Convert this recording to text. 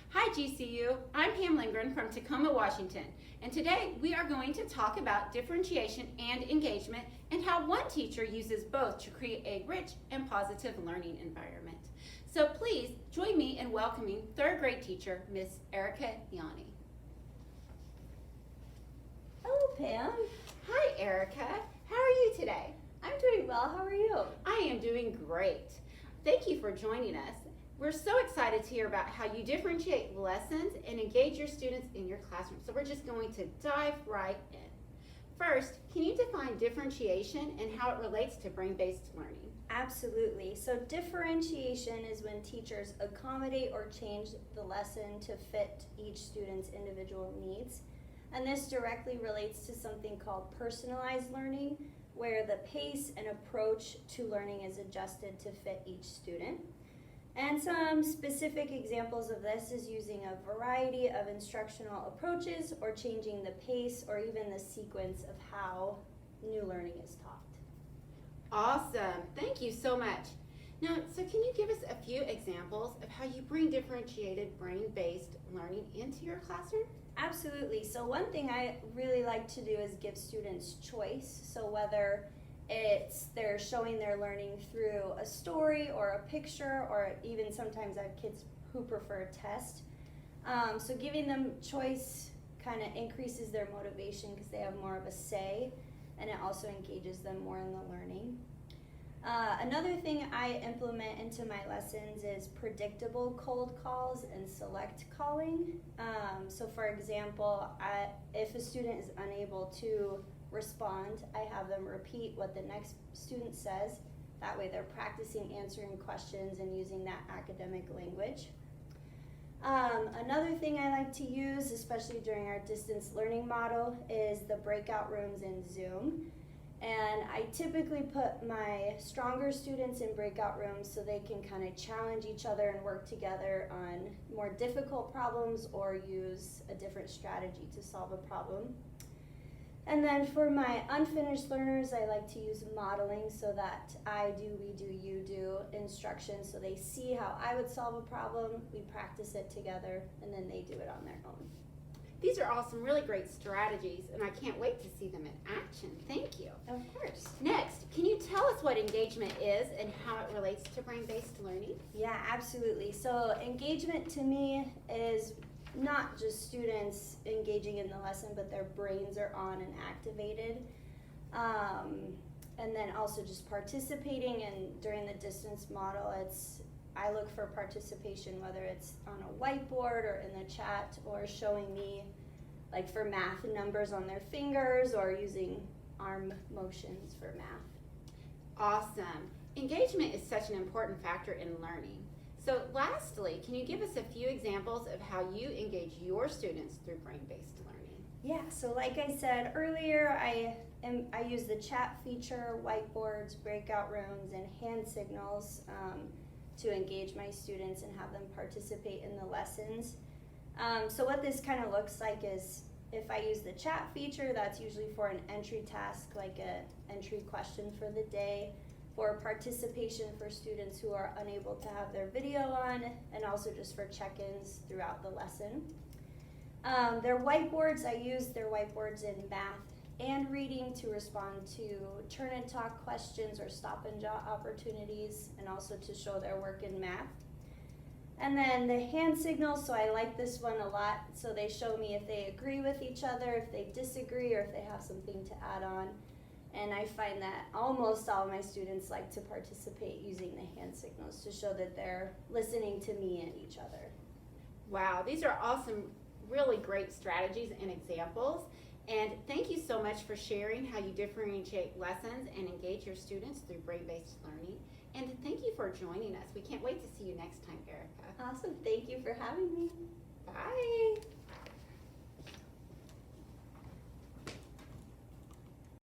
Hi GCU, I'm Pam Lindgren from Tacoma, Washington, and today we are going to talk about differentiation and engagement and how one teacher uses both to create a rich and positive learning environment. So please join me in welcoming third grade teacher, Miss Erica Yanni. Hello, Pam. Hi Erica, how are you today? I'm doing well. How are you? I am doing great. Thank you for joining us. We're so excited to hear about how you differentiate lessons and engage your students in your classroom. So we're just going to dive right in. First, can you define differentiation and how it relates to brain-based learning? Absolutely. So differentiation is when teachers accommodate or change the lesson to fit each student's individual needs. And this directly relates to something called personalized learning, where the pace and approach to learning is adjusted to fit each student. And some specific examples of this is using a variety of instructional approaches or changing the pace or even the sequence of how new learning is taught. Awesome. Thank you so much. Now, so can you give us a few examples of how you bring differentiated brain-based learning into your classroom? Absolutely. So one thing I really like to do is give students choice. So whether they're showing their learning through a story or a picture, or even sometimes I have kids who prefer test. So giving them choice kind of increases their motivation because they have more of a say, and it also engages them more in the learning. Another thing I implement into my lessons is predictable cold calls and select calling. So for example, if a student is unable to respond, I have them repeat what the next student says. That way they're practicing answering questions and using that academic language. Another thing I like to use, especially during our distance learning model, is the breakout rooms in Zoom. And I typically put my stronger students in breakout rooms so they can kind of challenge each other and work together on more difficult problems or use a different strategy to solve a problem. And then for my unfinished learners, I like to use modeling so that I do, we do, you do instruction so they see how I would solve a problem, we practice it together, and then they do it on their own. These are all some really great strategies, and I can't wait to see them in action. Thank you. Of course. Next, can you tell us what engagement is and how it relates to brain-based learning? Yeah, absolutely. So engagement to me is not just students engaging in the lesson, but their brains are on and activated. And then also just participating, and during the distance model, I look for participation, whether it's on a whiteboard or in the chat or showing me, like for math, numbers on their fingers or using arm motions for math. Awesome. Engagement is such an important factor in learning. So lastly, can you give us a few examples of how you engage your students through brain-based learning? Yeah, so like I said earlier, I use the chat feature, whiteboards, breakout rooms, and hand signals to engage my students and have them participate in the lessons. So what this kind of looks like is, if I use the chat feature, that's usually for an entry task, like an entry question for the day, for participation for students who are unable to have their video on, and also just for check-ins throughout the lesson. Their whiteboards, I use their whiteboards in math and reading to respond to turn and talk questions or stop and jot opportunities, and also to show their work in math. And then the hand signals, so I like this one a lot. So they show me if they agree with each other, if they disagree, or if they have something to add on. And I find that almost all of my students like to participate using the hand signals to show that they're listening to me and each other. Wow, these are awesome, really great strategies and examples. And thank you so much for sharing how you differentiate lessons and engage your students through brain-based learning. And thank you for joining us. We can't wait to see you next time, Erica. Awesome, thank you for having me. Bye.